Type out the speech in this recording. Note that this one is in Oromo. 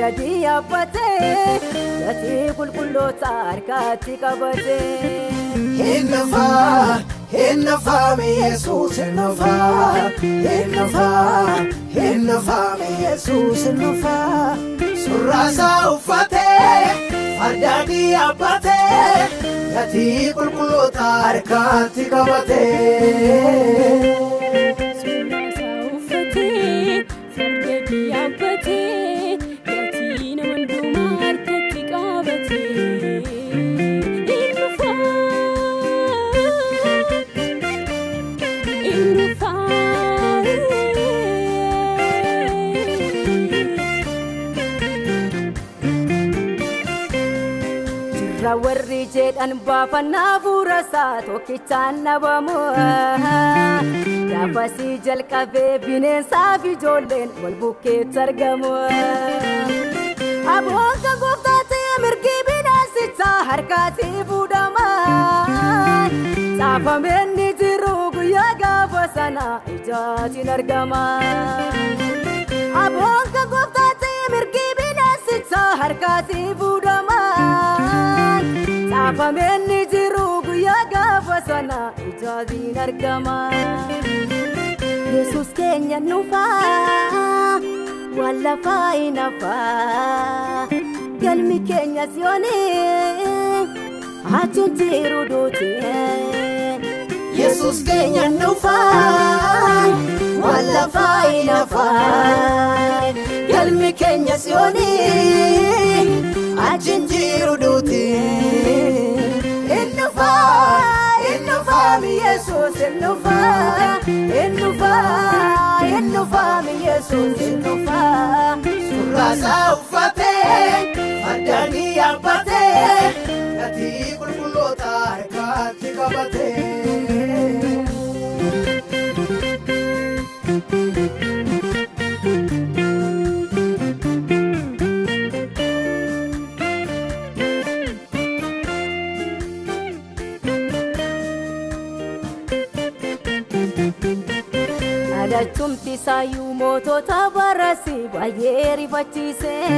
Fardadii yaabbatee gatii qulqulloota harkatti qabatee. Hinnafa mi Yesuus hinnafa mi Yesuus hinnafa surraasa uffatee fardadii yaabbatee gatii qulqulloota harkatti qabatee. Warri jedhan baafannaa fuurasaa tokkichaan dhabamu gaafasii jalqabee bineensaaf ijoolleen wal bukkeetti argamu. Aboonka gooftaa ta'e mirgi bineensichaa harkatti fuudhama. Caafamee inni jiru guyyaa gaafa sana ijaatiin argama. Aboonka gooftaa ta'e mirgi bineensichaa harkatti fuudhama. Caafamee inni jiru guyyaa gaafa sana ijaatiin argama. Yesuus keenya nufaa waan lafaa hin hafaa galmi keenya Siyoonii achuun jiru duutee. Yesuus keenya nufaa waan lafaa hin hafaa galmi keenya Siyoonii achuun jiru duutee. Hinnufa mi Yesuus hinnufa mi Yesuus hinnufa surraasa uffatee fardadii yaabbatee gatii qulqulloota harkatti qabatee. Adachumti saayuu mootota barasi baay'ee rifachiisee